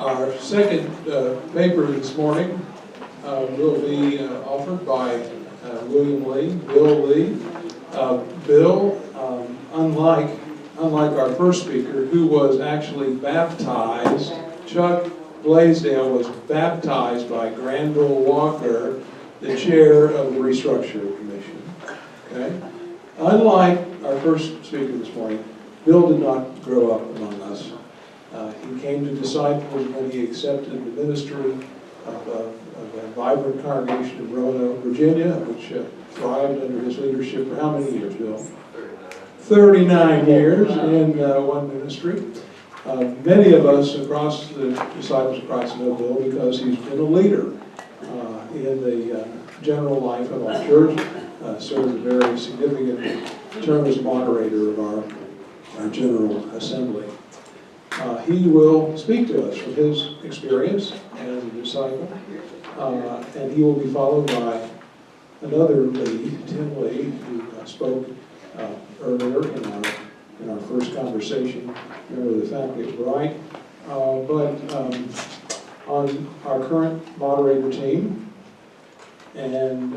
Our second paper this morning will be offered by Bill Lee. Bill, unlike our first speaker, who was actually baptized, Chuck Blaisdell was baptized by Granville Walker, the chair of the Restructure Commission. Okay? Unlike our first speaker this morning, Bill did not grow up among us. He came to Disciples when he accepted the ministry of a vibrant congregation in Roanoke, Virginia, which thrived under his leadership for how many years, Bill? 39 years in one ministry. Many of us across the Disciples of Christ know Bill because he's been a leader in the general life of our church, served a very significant term as moderator of our General Assembly. He will speak to us from his experience as a disciple, and he will be followed by another Lee, Tim Lee, who spoke earlier in our first conversation, member of the faculty at Brite, but on our current moderator team, and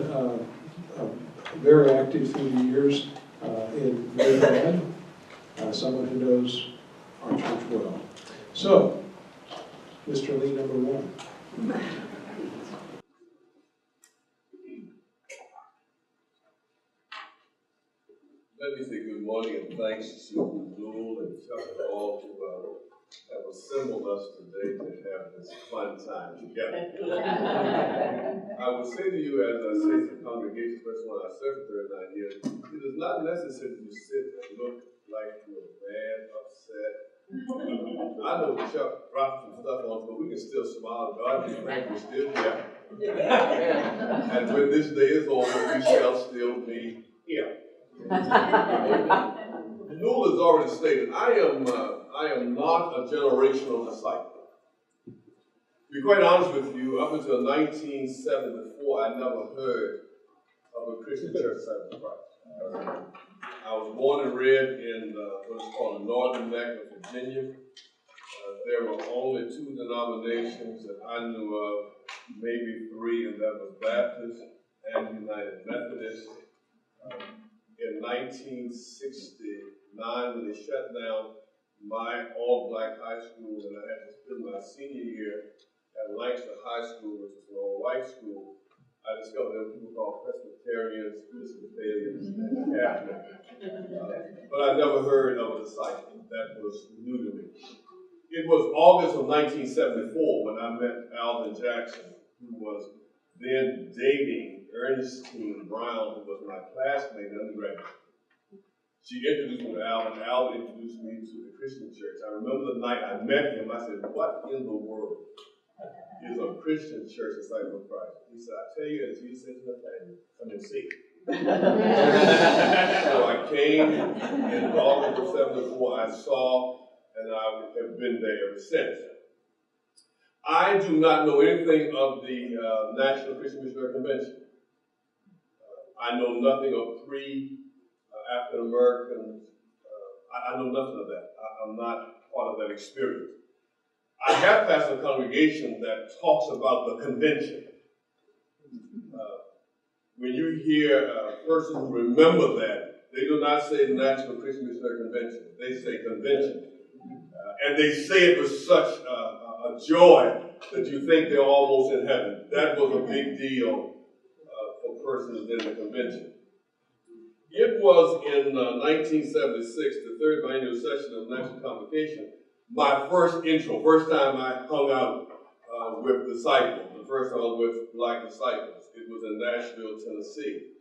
very active through the years in Mayhead, someone who knows our church well. So, Mr. Lee, number one. Let me say good morning and thanks to Lul and Chuck and all who have assembled us today to have this fun time together. I will say to you, as I say to the congregation, especially when I served for 39 years, it is not necessary to sit and look like you're mad, upset. I know Chuck dropped some stuff on us, but we can still smile. God is great, we're still here. And when this day is over, we shall still be here. Newell has already stated, I am not a generational disciple. To be quite honest with you, up until 1974, I never heard of a Christian church side of Christ. I was born and reared in what is called the Northern Neck of Virginia. There were only two denominations that I knew of, maybe three, and that was Baptist and United Methodist. In 1969, when they shut down my all-black high school, and I had to spend my senior year at Lancaster High School, which is an all-white school, I discovered there were people called Presbyterians, Episcopalians, and Catholics. But I never heard of a disciple. That was new to me. It was August of 1974 when I met Alvin Jackson, who was then dating Ernestine Brown, who was my classmate in undergraduate. She introduced me to Alvin. Alvin introduced me to the Christian church. I remember the night I met him, I said, what in the world is a Christian church disciple of Christ? He said, I tell you, as Jesus said to Nathaniel, come and see. So I came in August of 74, I saw, and I have been there ever since. I do not know anything of the National Christian Missionary Convention. I know nothing of African Americans. I know nothing of that. I'm not part of that experience. I have pastored a congregation that talks about the convention. When you hear a person who remember that, they do not say National Christian Missionary Convention. They say convention. And they say it with such a joy that you think they're almost in heaven. That was a big deal for persons in the convention. It was in 1976, the third annual session of the National Convocation, my first time I hung out with disciples. The first time I was with black disciples. It was in Nashville, Tennessee.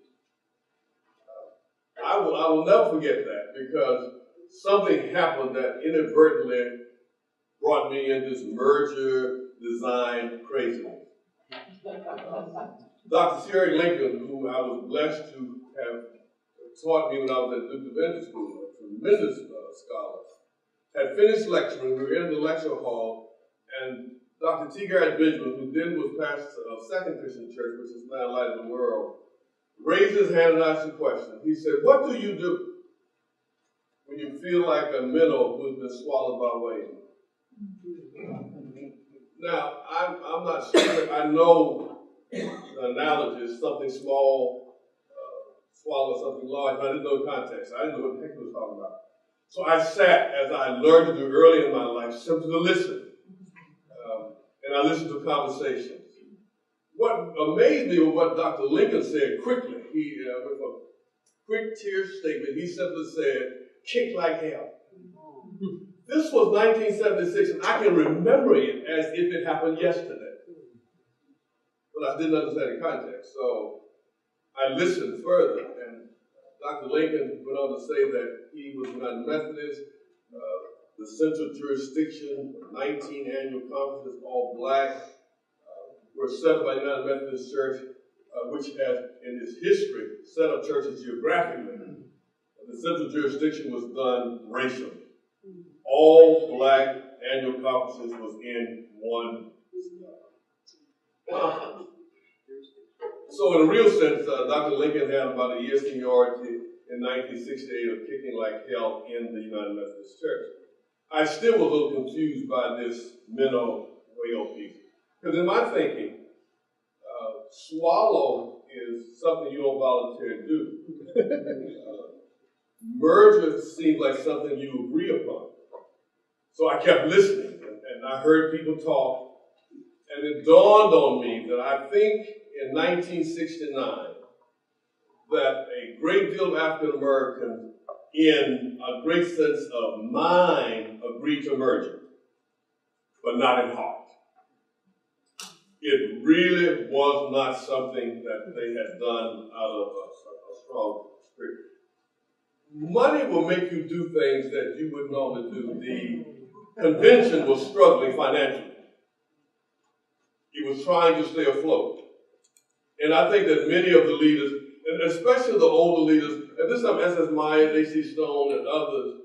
I will never forget that because something happened that inadvertently brought me into this merger design craziness. Dr. Sherry Lincoln, who I was blessed to have taught me when I was at Brite Divinity School, a tremendous scholar, had finished lecturing. We were in the lecture hall, and Dr. T. Garrett Benjamin, who then was pastor of Second Christian Church, which is now Light of the World, raised his hand and asked a question. He said, what do you do when you feel like a minnow who's been swallowed by a whale? Now, I'm not stupid. I know the analogy is something small, swallow something large, but I didn't know the context. I didn't know what the heck he was talking about. So I sat, as I learned to do early in my life, simply to listen. And I listened to conversations. What amazed me was what Dr. Lincoln said quickly. He, with a quick tear statement, he simply said, kick like hell. This was 1976, and I can remember it as if it happened yesterday. But I didn't understand the context, so I listened further. And Dr. Lincoln went on to say that he was United Methodist, the central jurisdiction, 19 annual conferences, all black, were set up by the United Methodist Church, which has, in its history, set up churches geographically. The central jurisdiction was done racially. All black annual conferences was in one conference. So in a real sense, Dr. Lincoln had about a year's seniority in 1968 of kicking like hell in the United Methodist Church. I still was a little confused by this minnow whale piece. Because in my thinking, swallow is something you don't volunteer to do. Merger seems like something you agree upon. So I kept listening, and I heard people talk, and it dawned on me that I think in 1969 that a great deal of African Americans, in a great sense of mind, agreed to merger, but not in heart. It really was not something that they had done out of a strong spirit. Money will make you do things that you wouldn't normally do. The convention was struggling financially. It was trying to stay afloat. And I think that many of the leaders, and especially the older leaders, at this time S.S. Myers, A.C. Stone, and others,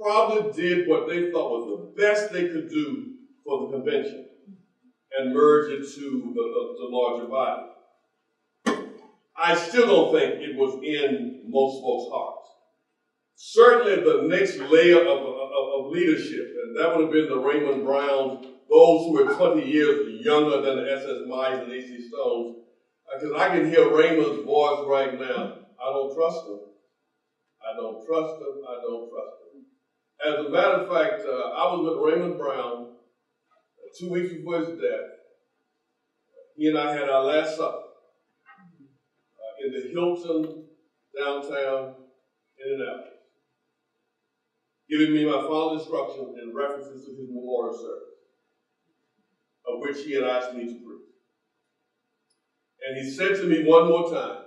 probably did what they thought was the best they could do for the convention and merge it to the larger body. I still don't think it was in most folks' hearts. Certainly the next layer of leadership, and that would have been the Raymond Browns, those who were 20 years younger than the S.S. Myers and A.C. Stones, because I can hear Raymond's voice right now. I don't trust him. I don't trust him. I don't trust him. As a matter of fact, I was with Raymond Brown 2 weeks before his death. He and I had our last supper in the Hilton downtown Indianapolis, giving me my final instructions in references to his memorial service, of which he had asked me to preach. And he said to me one more time,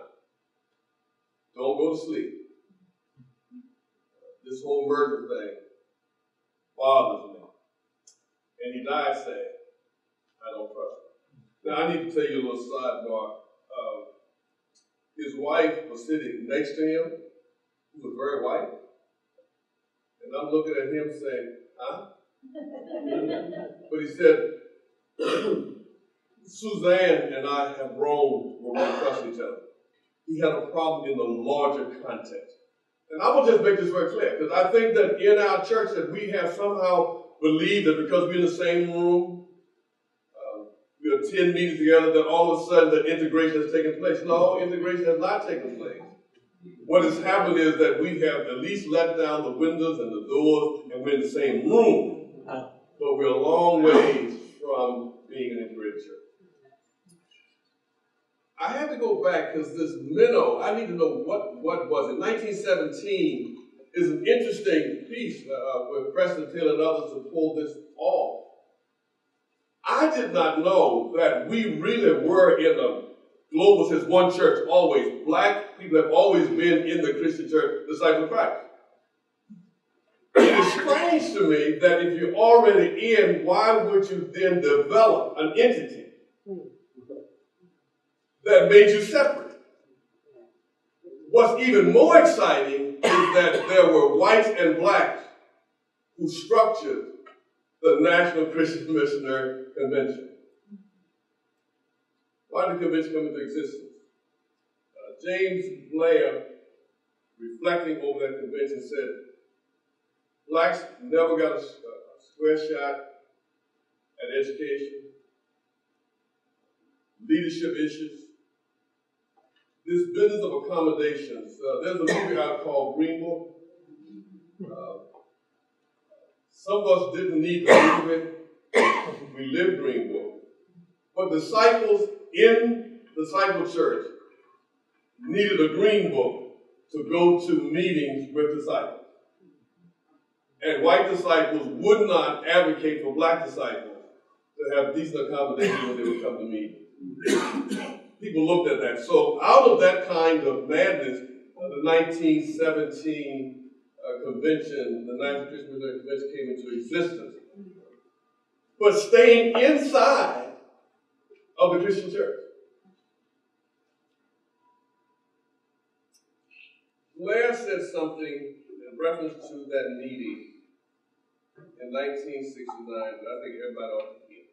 don't go to sleep. This whole murder thing bothers me. And he died saying, I don't trust him. Now, I need to tell you a little sidebar. His wife was sitting next to him, who was very white. And I'm looking at him saying, huh? But he said, Suzanne and I have grown where we trust each other. He had a problem in the larger context. And I will just make this very clear, because I think that in our church that we have somehow believed that because we're in the same room, we attend meetings together, that all of a sudden that integration has taken place. No, integration has not taken place. What has happened is that we have at least let down the windows and the doors, and we're in the same room. But we're a long ways from being an integrated church. I have to go back because this minnow, I need to know what was it. 1917 is an interesting piece with Preston Taylor and others to pull this off. I did not know that we really were in a global sense, one church always. Black people have always been in the Christian church, disciples of Christ. It is strange to me that if you're already in, why would you then develop an entity that made you separate? What's even more exciting is that there were whites and blacks who structured the National Christian Missionary Convention. Why did the convention come into existence? James Blair, reflecting over that convention, said, blacks never got a square shot and education, leadership issues, this business of accommodations. There's a movie out called Green Book. Some of us didn't need to live it. We lived Green Book. But disciples in the disciple church needed a Green Book to go to meetings with disciples. And white disciples would not advocate for black disciples to have decent accommodation when they would come to meetings. People looked at that. So out of that kind of madness, the 1917 convention, the National Christian Missionary Convention came into existence. But staying inside of the Christian church. Blair said something in reference to that meeting in 1969 that I think everybody ought to hear.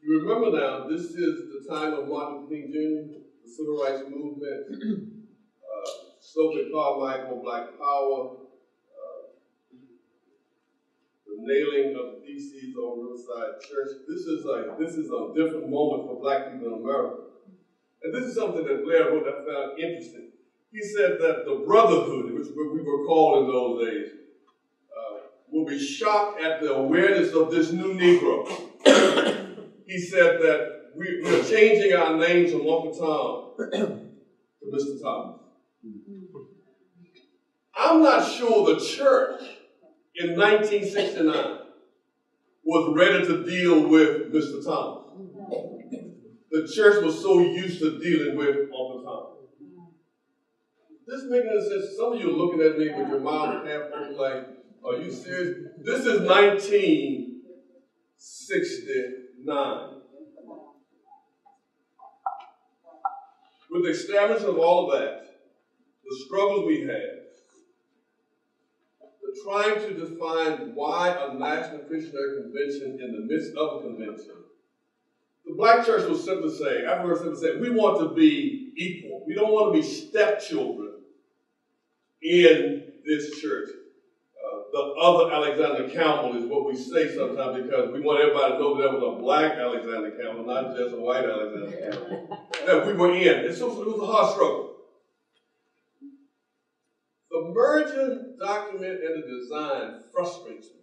You remember now, this is the time of Martin Luther King Jr., the Civil Rights Movement, Stokely Carmichael, Black Power, the nailing of the DCs on Riverside Church. This is a different moment for black people in America. And this is something that Blair wrote that I found interesting. He said that the brotherhood, which we were called in those days, will be shocked at the awareness of this new Negro. He said that we're changing our names from Uncle Tom to Mr. Thomas. I'm not sure the church in 1969 was ready to deal with Mr. Thomas. The church was so used to dealing with Uncle Tom. This making any sense? Some of you are looking at me with your mouth half open like, are you serious? This is 1969. With the establishment of all of that, the struggles we had, the trying to define why a National Christian Convention in the midst of a convention, the black church will simply say, I've heard simply say, we want to be equal. We don't want to be stepchildren in this church. The other Alexander Campbell is what we say sometimes because we want everybody to know that there was a black Alexander Campbell, not just a white Alexander Campbell, that we were in. And so it was a hard struggle. The merger document and the design frustrates me.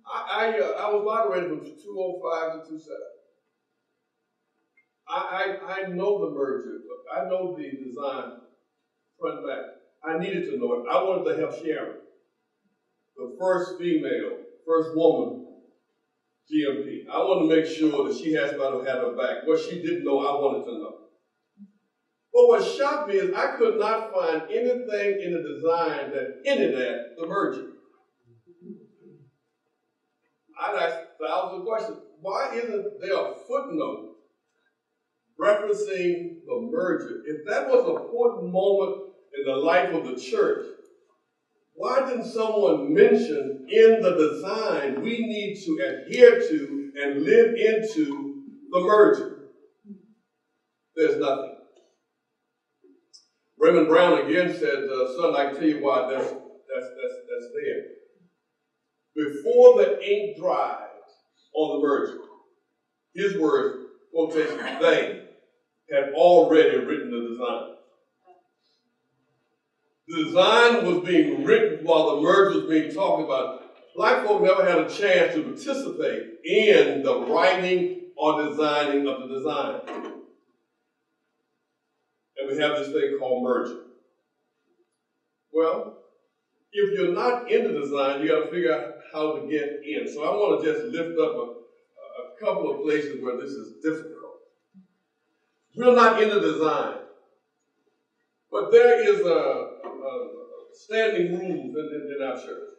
I was moderated from 205 to 27. I know the merger. I know the design front and back. I needed to know it. I wanted to help Sharon, the first female, first woman GMP. I wanted to make sure that she had somebody who had her back. What she didn't know, I wanted to know. But what shocked me is I could not find anything in the design that hinted at the merger. I'd ask 1,000 questions. Why isn't there a footnote referencing the merger? If that was an important moment in the life of the church, why didn't someone mention in the design we need to adhere to and live into the merger? There's nothing. Raymond Brown again said, son, I can tell you why that's there. Before the ink dried on the merger, his words, quotation, they had already written the design. The design was being written while the merger was being talked about. Black folk never had a chance to participate in the writing or designing of the design. And we have this thing called merger. Well, if you're not in the design, you got to figure out how to get in. So I want to just lift up a couple of places where this is difficult. We're not in the design, but there is a standing rules in our church.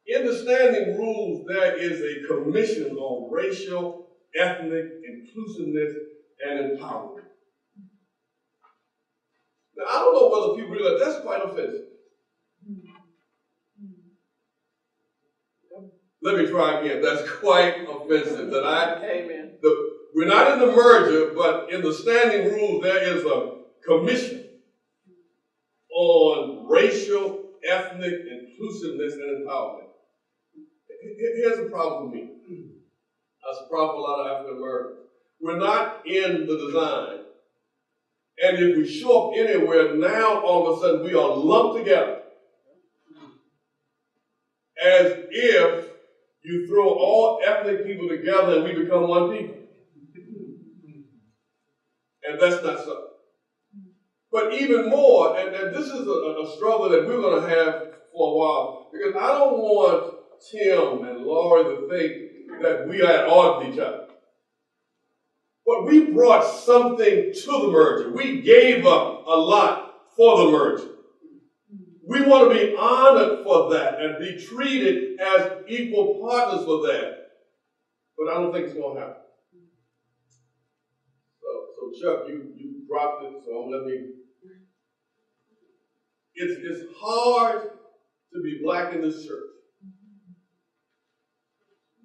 In the standing rules, there is a commission on racial, ethnic inclusiveness and empowerment. Now, I don't know whether people realize that's quite offensive. Let me try again. That's quite offensive. We're not in the merger, but in the standing rules, there is a commission on racial, ethnic inclusiveness and empowerment. Here's the problem for me. That's a problem for a lot of African Americans. We're not in the design. And if we show up anywhere, now all of a sudden we are lumped together. As if you throw all ethnic people together and we become one people. And that's not so. But even more, and this is a struggle that we're going to have for a while, because I don't want Tim and Laurie to think that we are at odds with each other. But we brought something to the merger. We gave up a lot for the merger. We want to be honored for that and be treated as equal partners for that. But I don't think it's going to happen. So Chuck, you dropped it, so I'm let me. It's hard to be black in this church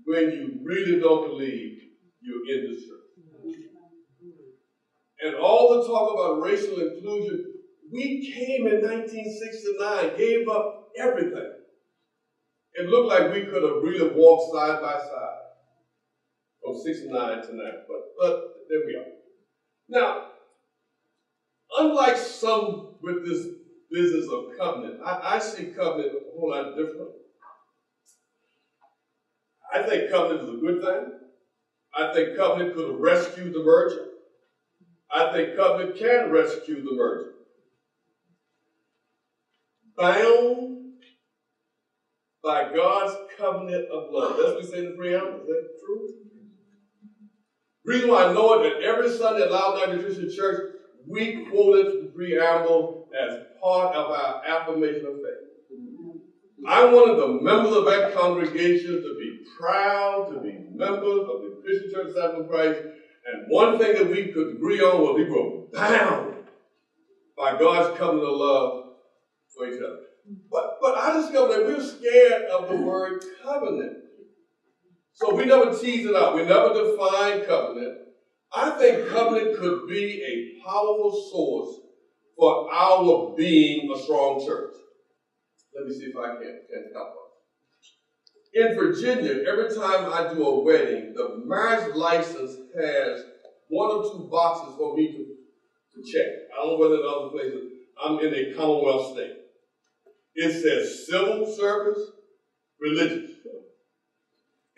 when you really don't believe you're in this church. And all the talk about racial inclusion, we came in 1969, gave up everything. It looked like we could have really walked side by side from 69 to now, but there we are. Now, unlike some with this business of covenant, I see covenant a whole lot different. I think covenant is a good thing. I think covenant could have rescued the merger. I think covenant can rescue the merger. Bound by God's covenant of love. That's what we say in the preamble. Is that true? The reason why I know it, that every Sunday at Loud Night Christian Church, we quoted the preamble as part of our affirmation of faith. I wanted the members of that congregation to be proud to be members of the Christian Church Disciples of Christ. And one thing that we could agree on was we were bound by God's covenant of love for each other. But I discovered that we were scared of the word covenant. So we never teased it out. We never defined covenant. I think covenant could be a powerful source for our being a strong church. Let me see if I can help us. In Virginia, every time I do a wedding, the marriage license has one or two boxes for me to check. I don't know whether in other places. I'm in a Commonwealth state. It says civil service, religious.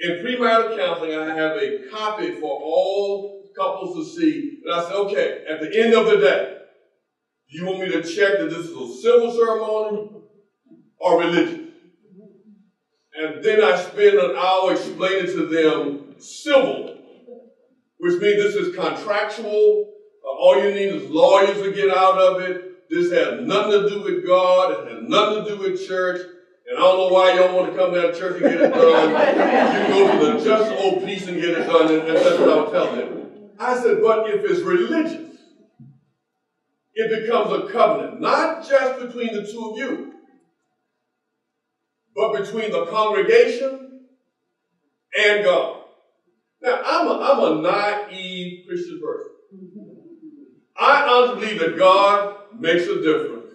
In premarital counseling, I have a copy for all couples to see. And I say, okay, at the end of the day, do you want me to check that this is a civil ceremony or religious? And then I spend an hour explaining to them civil, which means this is contractual. All you need is lawyers to get out of it. This has nothing to do with God. It has nothing to do with church. And I don't know why y'all want to come to that church and get it done. You can go to the Just Old Peace and get it done. And that's what I was telling them. I said, but if it's religious, it becomes a covenant, not just between the two of you, but between the congregation and God. Now, I'm a naive Christian person. I honestly believe that God makes a difference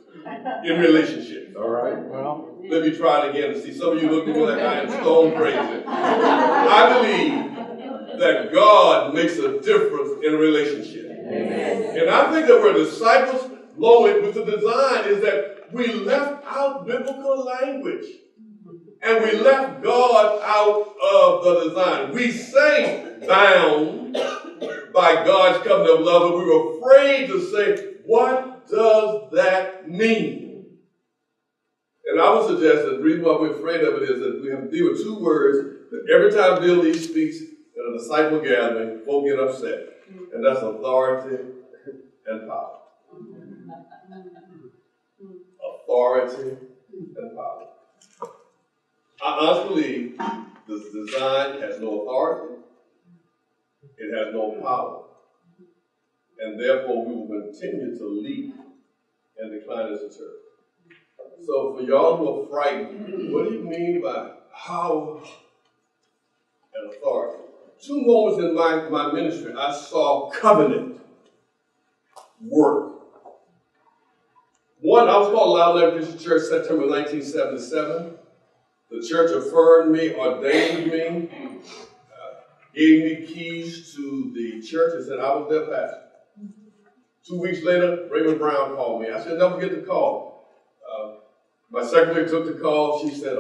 in relationships, all right? Well, let me try it again and see. Some of you look at me like I am stone crazy. I believe that God makes a difference in a relationship. Amen. And I think that we're disciples, Lord, with the design is that we left out biblical language. And we left God out of the design. We say bound by God's covenant of love, but we were afraid to say, what does that mean? And I would suggest that the reason why we're afraid of it is that we have to deal with two words that every time Bill Lee speaks at a disciple gathering, folk get upset. And that's authority and power. Authority and power. I honestly believe this design has no authority, it has no power, and therefore we will continue to leak and decline as a church. So for y'all who are frightened, what do you mean by power and authority? Two moments in my ministry, I saw covenant work. One, I was called Loud Never Christian Church September 1977. The church affirmed me, ordained me, gave me keys to the church and said I was their pastor. 2 weeks later, Raymond Brown called me. I said, never get the call. My secretary took the call. She said,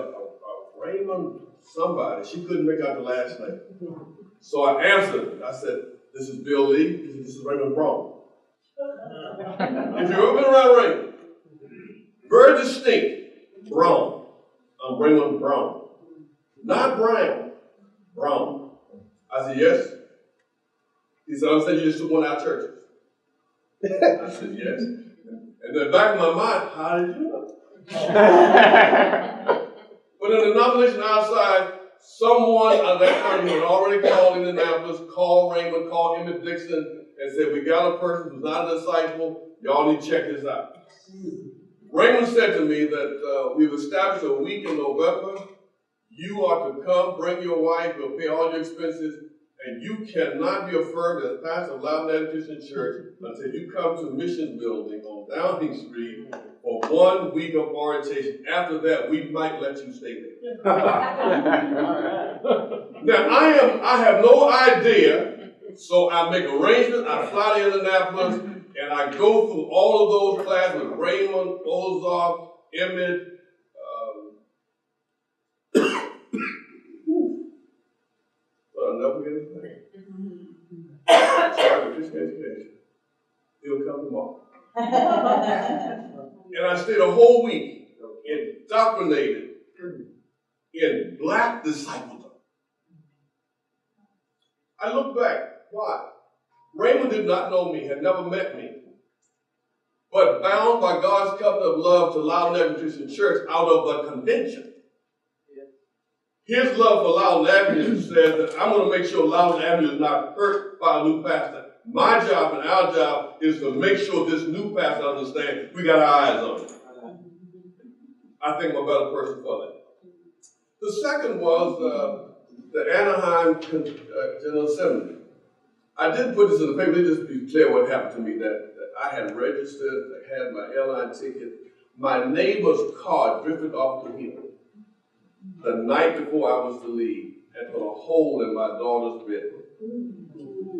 Raymond somebody. She couldn't make out the last name. So I answered. I said, this is Bill Lee. He said, this is Raymond Brown. If you've ever been around Raymond, very distinct, Brown. I'm Raymond Brown. Not Brown, Brown. I said, yes. He said, I'm saying you just took one of our churches. I said, yes. And in the back of my mind, how did you know? But in the nomination outside, someone on that party had already called Indianapolis, called Raymond, called Emmett Dixon, and said, we got a person who's not a disciple. Y'all need to check this out. Raymond said to me that we've established a week in November. You are to come, bring your wife, we'll pay all your expenses, and you cannot be affirmed as pastor of Loud Never Christian Church until you come to Mission Building on Downing Street for 1 week of orientation. After that, we might let you stay there. Now, I have no idea, so I make arrangements, I fly to Indianapolis, and I go through all of those classes with Raymond, Ozark, Emmett, I'll never get his name. Sorry, with Christian education. He'll come tomorrow. And I stayed a whole week indoctrinated in black discipledom. I look back. Why? Raymond did not know me, had never met me, but bound by God's covenant of love to Loud Never Christian Church out of the convention. His love for Loudon Avenue says that I'm going to make sure Loudon Avenue is not hurt by a new pastor. My job and our job is to make sure this new pastor understands we got our eyes on him. I think I'm a better person for that. The second was the Anaheim General Assembly. I didn't put this in the paper. Let me just be clear what happened to me. That I had registered, I had my airline ticket. My neighbor's car drifted off the hill the night before I was to leave and put a hole in my daughter's bed.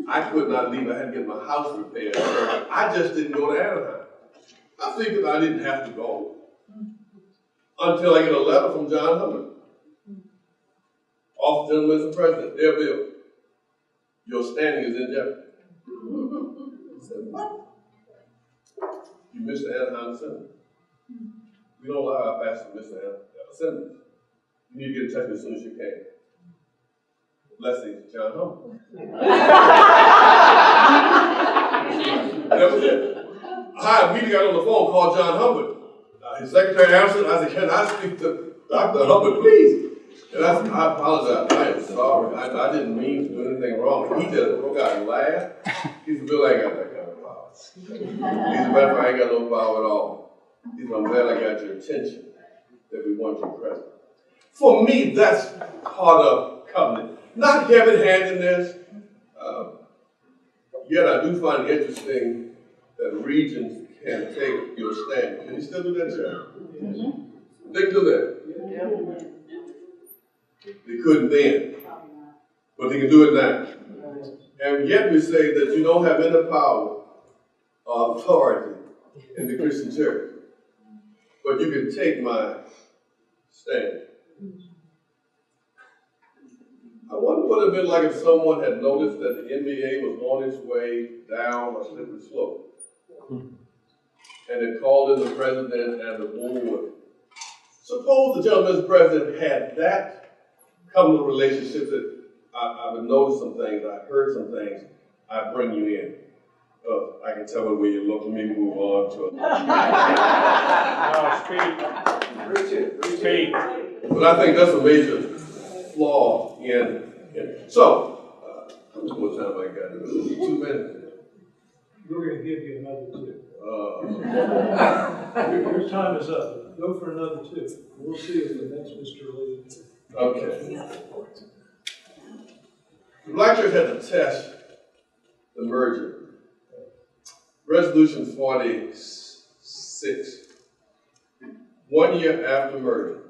I could not leave. I had to get my house repaired. So I just didn't go to Anaheim. I figured I didn't have to go until I get a letter from John Hubbard. Office of Mr. President, dear Bill, your standing is in jeopardy. I said, what? You missed the Anaheim Assembly. We don't allow our pastor to miss the Assembly. You need to get in touch as soon as you can. Blessings, John Hubbard. That was it. I immediately got on the phone, called John Hubbard. His secretary answered. I said, can I speak to Dr. Hubbard, please? And I apologize. I am sorry. I didn't mean to do anything wrong. He just broke out and laughed. He said, Bill, I ain't got that kind of power. He said, matter of fact, I ain't got no power at all. He said, I'm glad I got your attention, that we want you present. For me, that's part of covenant. Not heavy-handedness, yet I do find it interesting that regions can take your stand. Can you still do that, John? Mm-hmm. They can do that. Yeah. They couldn't then, but they can do it now. And yet we say that you don't have any power or authority in the Christian church, but you can take my stand. I wonder what it would have been like if someone had noticed that the NBA was on its way down a slippery slope and had called in the president and the board. Suppose the gentleman's president had that covenant relationship that I've noticed some things, I've heard some things, I bring you in. I can tell by the way you look. Let me move on to it. Speak. But I think that's a major flaw in. So, how much more time I got? 2 minutes. We're going to give you another 2. Your time is up. Go for another 2. We'll see if the next Mr. Lee. Okay. The Black Church had to test the merger. Resolution 46 1 year after murder,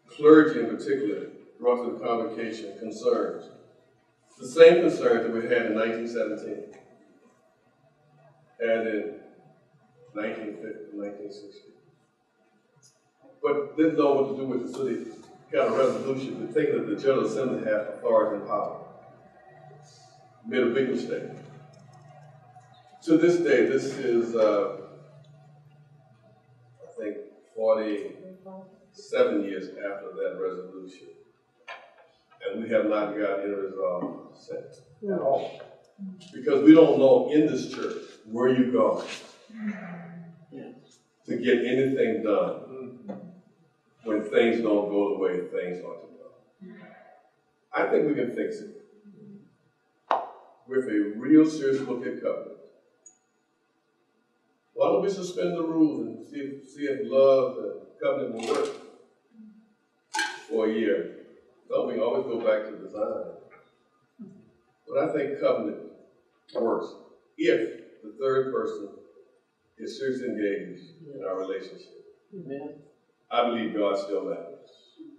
clergy in particular brought to the convocation concerns, the same concerns that we had in 1917 and in 1950, 1960. But didn't know what to do with it, so they got a resolution to think that the General Assembly had authority and power. Made a big mistake. To this day, this is, I think, 47 years after that resolution. And we have not got any resolve since at all. Because we don't know in this church where you go to get anything done when things don't go the way things ought to go. I think we can fix it with a real serious look at covenant. Why don't we suspend the rules and see if love and covenant will work for a year? Don't we always go back to design? But I think covenant works if the third person is seriously engaged in our relationship. Amen. I believe God still matters,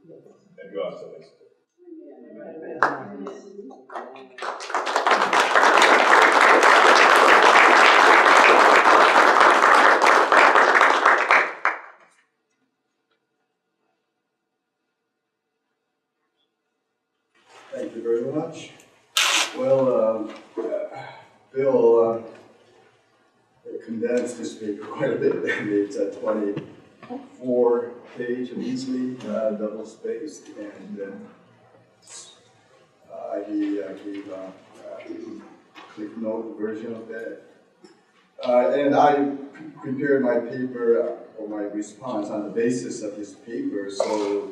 and God still makes it. Thank you very much. Well, Bill condensed this paper quite a bit. It's a 24-page, easily double-spaced, and he gave a click note version of that. And I prepared my paper or my response on the basis of his paper, so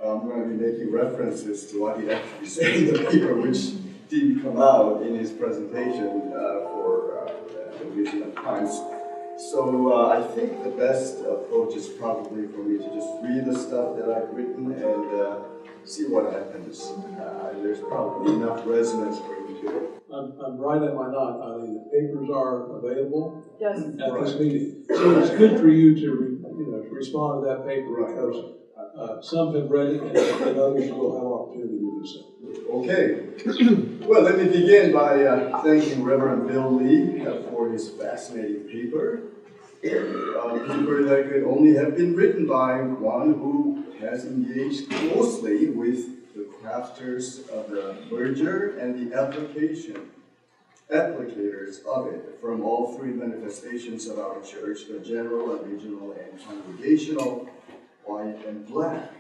I'm going to be making references to what he actually said in the paper, which didn't come out in his presentation for the reason of times. So I think the best approach is probably for me to just read the stuff that I've written and see what happens. There's probably enough resonance for you to. I'm right at my knot, Eileen. The papers are available at this Right. meeting. So it's good for you to respond to that paper because some have read it and others will have opportunity to do so. Okay. Well, let me begin by thanking Reverend Bill Lee for his fascinating paper. A paper that could only have been written by one who has engaged closely with the crafters of the merger and the applicators of it from all three manifestations of our church, the general and regional and congregational, white and black.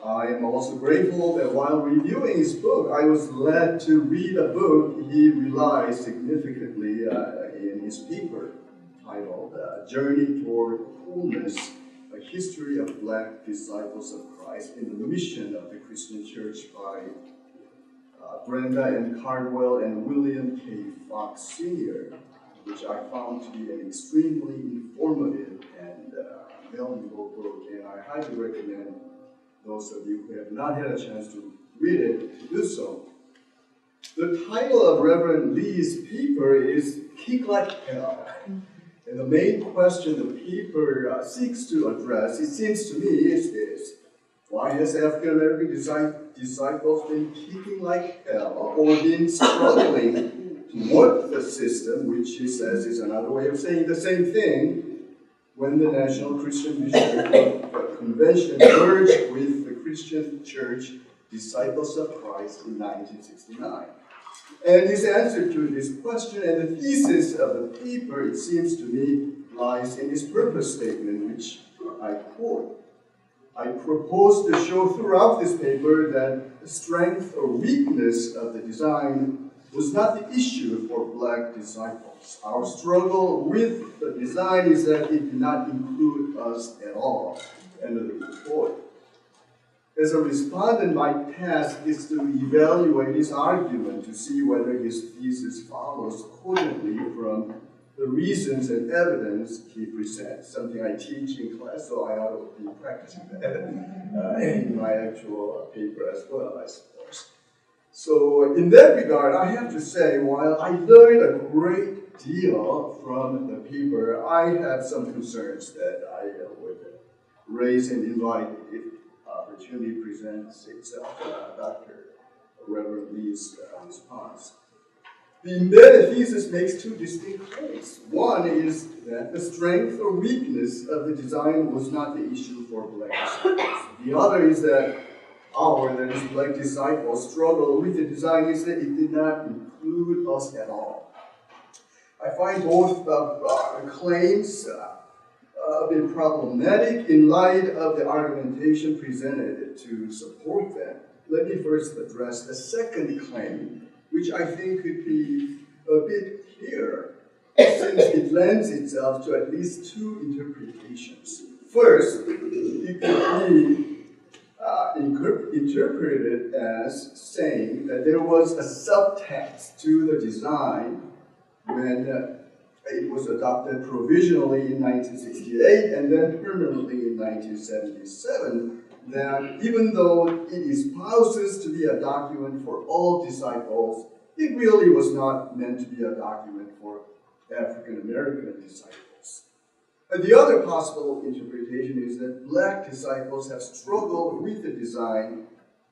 I am also grateful that while reviewing his book, I was led to read a book he relies significantly in his paper, titled Journey Toward Wholeness, A History of Black Disciples of Christ in the Mission of the Christian Church by Brenda M. Cardwell and William K. Fox Sr., which I found to be an extremely informative and valuable book, and I highly recommend those of you who have not had a chance to read it to do so. The title of Reverend Lee's paper is Kick Like Hell. And the main question the paper seeks to address, it seems to me, is this. Why has African American disciples been kicking like hell or been struggling to work the system, which he says is another way of saying the same thing, when the National Christian Missionary Convention merged with the Christian Church Disciples of Christ in 1969? And his answer to this question and the thesis of the paper, it seems to me, lies in his purpose statement, which I quote. I propose to show throughout this paper that the strength or weakness of the design was not the issue for Black disciples. Our struggle with the design is that it did not include us at all. End of the report. As a respondent, my task is to evaluate his argument to see whether his thesis follows cogently from the reasons and evidence he presents, something I teach in class, so I ought to be practicing that in my actual paper as well, I suppose. So in that regard, I have to say, while I learned a great deal from the paper, I have some concerns that I would raise and invite if opportunity presents itself. Dr. Reverend Lee's response. The embedded thesis makes two distinct claims. One is that the strength or weakness of the design was not the issue for Black disciples. The other is that that is Black disciples struggle with the design is that it did not include us at all. I find both claims a bit problematic in light of the argumentation presented to support them. Let me first address the second claim, which I think could be a bit clearer, since it lends itself to at least two interpretations. First, it could be interpreted as saying that there was a subtext to the design when it was adopted provisionally in 1968 and then permanently in 1977, that even though it espouses to be a document for all disciples, it really was not meant to be a document for African American disciples. And the other possible interpretation is that Black disciples have struggled with the design.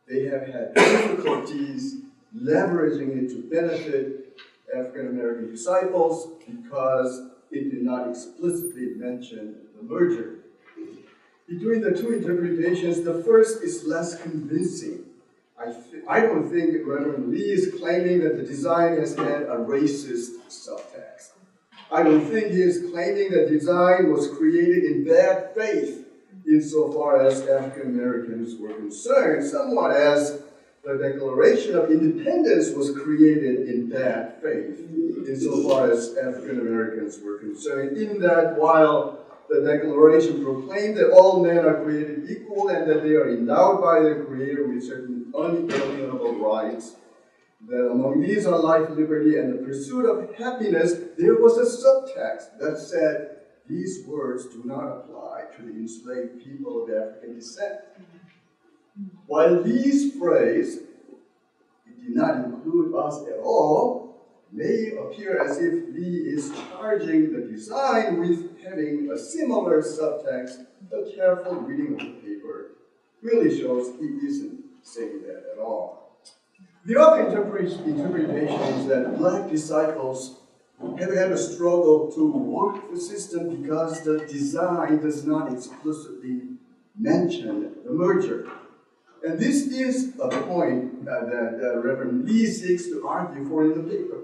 They have had difficulties leveraging it to benefit African American disciples because it did not explicitly mention the merger. Between the two interpretations, the first is less convincing. I don't think Reverend Lee is claiming that the design has had a racist subtext. I don't think he is claiming that design was created in bad faith insofar as African Americans were concerned, somewhat as the Declaration of Independence was created in bad faith insofar as African Americans were concerned, in that while the Declaration proclaimed that all men are created equal and that they are endowed by their Creator with certain unalienable rights, that among these are life, liberty, and the pursuit of happiness, there was a subtext that said these words do not apply to the enslaved people of African descent. While Lee's phrase, it did not include us at all, may appear as if Lee is charging the design with having a similar subtext, a careful reading of the paper really shows he isn't saying that at all. The other interpretation is that Black disciples have had a struggle to work the system because the design does not explicitly mention the merger. And this is a point that Reverend Lee seeks to argue for in the paper.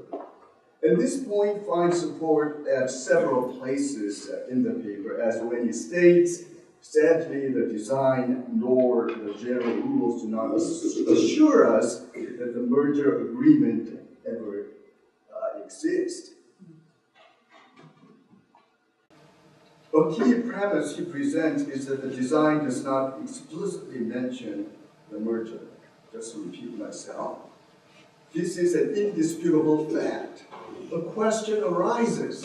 And this point finds support at several places in the paper, as when he states, sadly, the design nor the general rules do not assure us that the merger agreement ever exists. A key premise he presents is that the design does not explicitly mention the merger. Just to repeat myself, this is an indisputable fact. The question arises,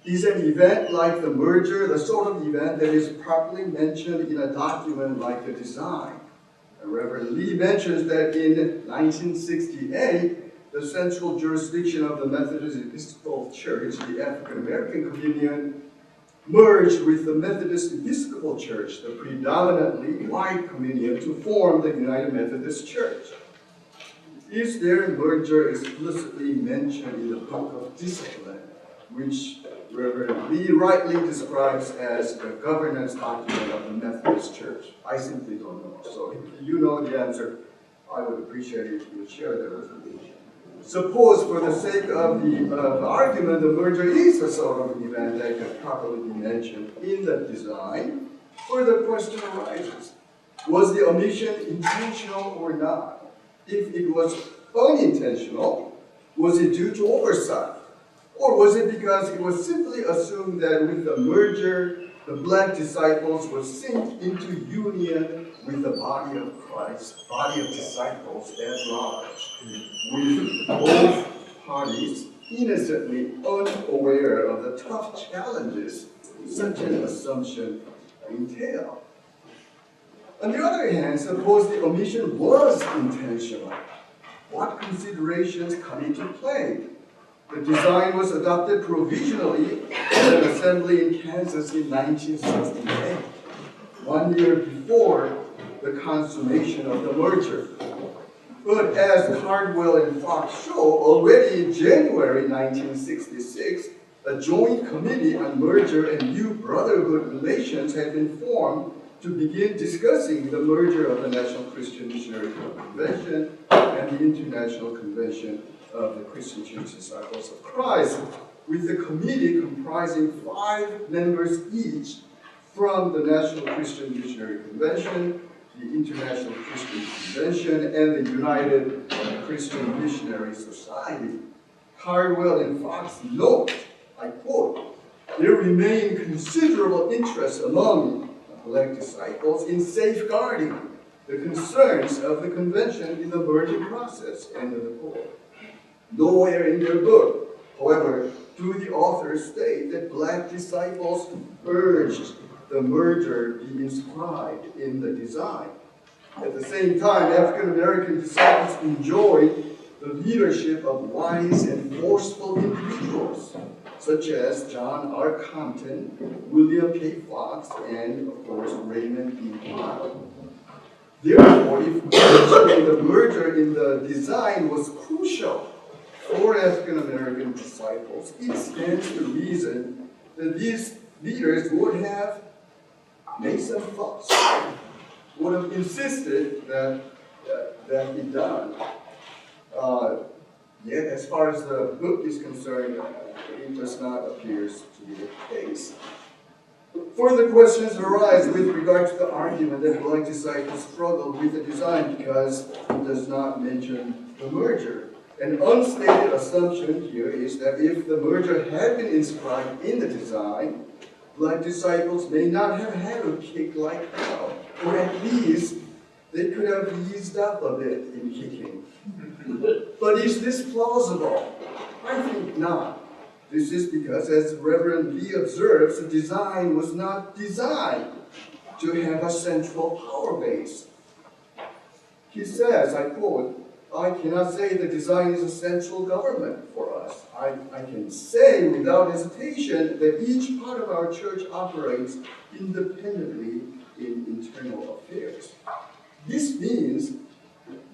is an event like the merger the sort of event that is properly mentioned in a document like the design? And Reverend Lee mentions that in 1968, the central jurisdiction of the Methodist Episcopal Church, the African American Communion, merged with the Methodist Episcopal Church, the predominantly white communion, to form the United Methodist Church. Is their merger explicitly mentioned in the Book of Discipline, which Reverend Lee rightly describes as the governance document of the Methodist Church? I simply don't know. So if you know the answer, I would appreciate it if you would share that with me. Suppose, for the sake of the argument, the merger is a sort of event that can properly be mentioned in the design. Further question arises, was the omission intentional or not? If it was unintentional, was it due to oversight? Or was it because it was simply assumed that with the merger, the Black disciples were synced into union with the body of Christ, body of disciples at large, with both parties innocently unaware of the tough challenges such an assumption entails? On the other hand, suppose the omission was intentional. What considerations come into play? The design was adopted provisionally at an assembly in Kansas in 1968, 1 year before the consummation of the merger. But as Cardwell and Fox show, already in January 1966, a joint committee on merger and new brotherhood relations had been formed to begin discussing the merger of the National Christian Missionary Convention and the International Convention of the Christian Church Disciples of Christ, with the committee comprising 5 members each from the National Christian Missionary Convention, the International Christian Convention, and the United Christian Missionary Society. Cardwell and Fox note, I quote, "There remain considerable interest among Black disciples in safeguarding the concerns of the convention in the merging process," end of the quote. Nowhere in their book, however, do the authors state that Black disciples urged the merger be inscribed in the design. At the same time, African American disciples enjoyed the leadership of wise and forceful individuals, such as John R. Compton, William K. Fox, and of course Raymond B. Pyle. Therefore, if mentioning the merger in the design was crucial for African American disciples, it stands to reason that these leaders would have made some fuss, would have insisted that be done. Yet, as far as the book is concerned, it does not appear to be the case. Further questions arise with regard to the argument that Black disciples struggled with the design because it does not mention the merger. An unstated assumption here is that if the merger had been inscribed in the design, Black disciples may not have had a kick like hell, or at least they could have eased up a bit in kicking. But is this plausible? I think not. This is because, as Reverend Lee observes, the design was not designed to have a central power base. He says, I quote, "I cannot say the design is a central government for us. I can say without hesitation that each part of our church operates independently in internal affairs." This means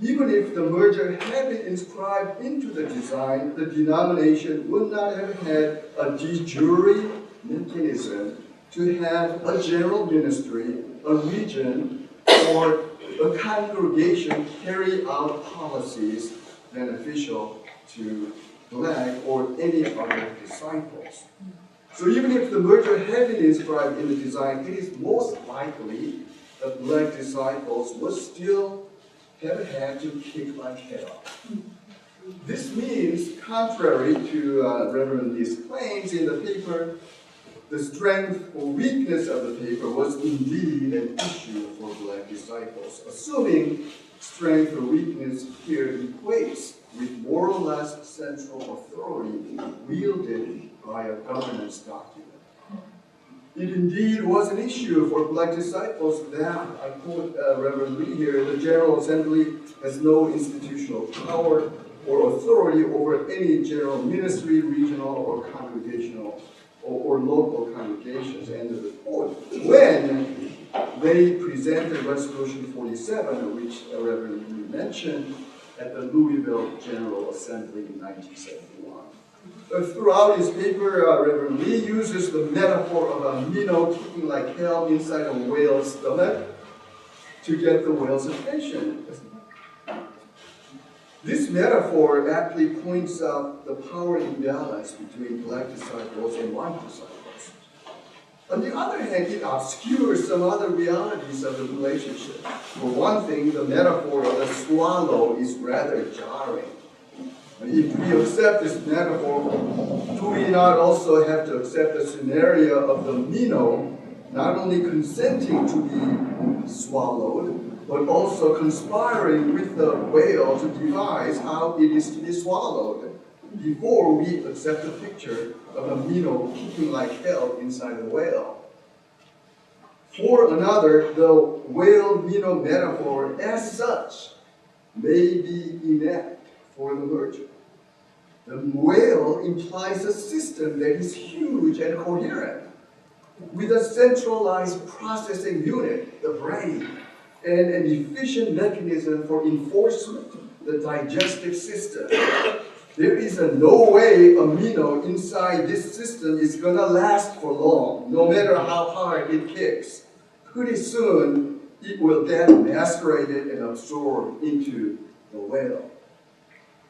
even if the merger had been inscribed into the design, the denomination would not have had a de jure mechanism to have a general ministry, a region, or a congregation carry out policies beneficial to Black or any other disciples. So even if the merger had been inscribed in the design, it is most likely that Black disciples would still have had to kick like hell. This means, contrary to Reverend Lee's claims in the paper, the strength or weakness of the paper was indeed an issue for Black disciples, assuming strength or weakness here equates with more or less central authority wielded by a governance document. It indeed was an issue for Black disciples that, I quote Reverend Lee here, "the General Assembly has no institutional power or authority over any general ministry, regional or congregational or local congregations," end of the quote. When they presented Resolution 47, which Reverend Lee mentioned, at the Louisville General Assembly in 1971. Throughout his paper, Reverend Lee uses the metaphor of a minnow kicking like hell inside a whale's stomach to get the whale's attention. This metaphor aptly points out the power imbalance between Black disciples and white disciples. On the other hand, it obscures some other realities of the relationship. For one thing, the metaphor of the swallow is rather jarring. If we accept this metaphor, do we not also have to accept the scenario of the minnow not only consenting to be swallowed, but also conspiring with the whale to devise how it is to be swallowed, before we accept the picture of a minnow kicking like hell inside a whale? For another, the whale-minnow metaphor as such may be inept for the merger. The whale implies a system that is huge and coherent, with a centralized processing unit, the brain, and an efficient mechanism for enforcement, the digestive system. There is no way amino inside this system is gonna last for long, no matter how hard it kicks. Pretty soon, it will get macerated and absorbed into the whale.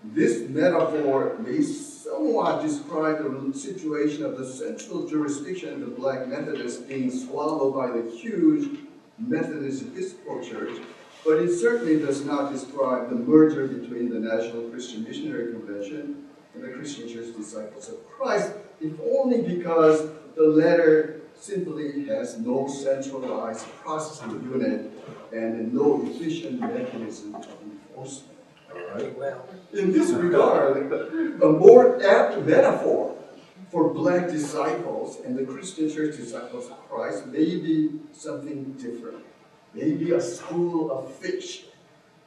This metaphor may somewhat describe the situation of the central jurisdiction of the Black Methodists being swallowed by the huge Methodist Episcopal Church, but it certainly does not describe the merger between the National Christian Missionary Convention and the Christian Church Disciples of Christ, if only because the latter simply has no centralized processing unit and no efficient mechanism of enforcement. In this regard, a more apt metaphor for Black disciples and the Christian Church Disciples of Christ may be something different. Maybe a school of fish,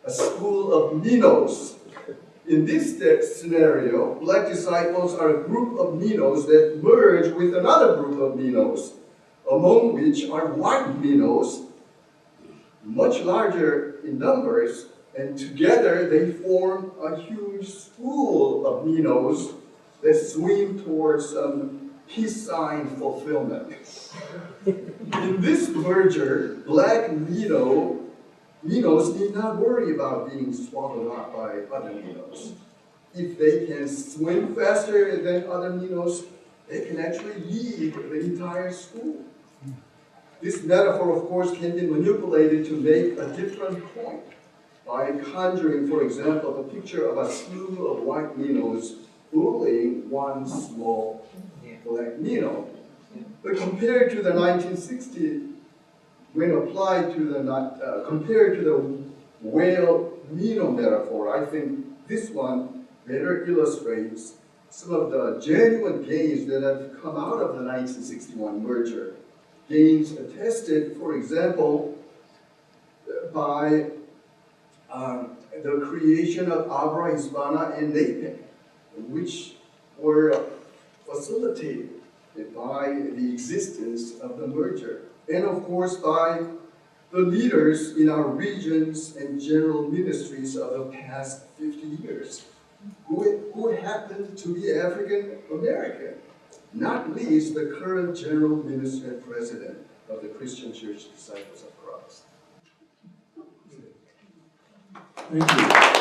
a school of minnows. In this scenario, Black disciples are a group of minnows that merge with another group of minnows, among which are white minnows, much larger in numbers, and together they form a huge school of minnows that swim towards some peace sign fulfillment. In this merger, Black minnows need not worry about being swallowed up by other minnows. If they can swim faster than other minnows, they can actually lead the entire school. This metaphor, of course, can be manipulated to make a different point by conjuring, for example, a picture of a slew of white minnows bullying one small Black minnow. But compared to the 1960s, when applied to the compared to the whale minnow metaphor, I think this one better illustrates some of the genuine gains that have come out of the 1961 merger. Gains attested, for example, by the creation of Abra Hispana and NAPEC, which were facilitated by the existence of the merger, and of course by the leaders in our regions and general ministries of the past 50 years, who happen to be African American, not least the current general minister and president of the Christian Church Disciples of Christ. Thank you.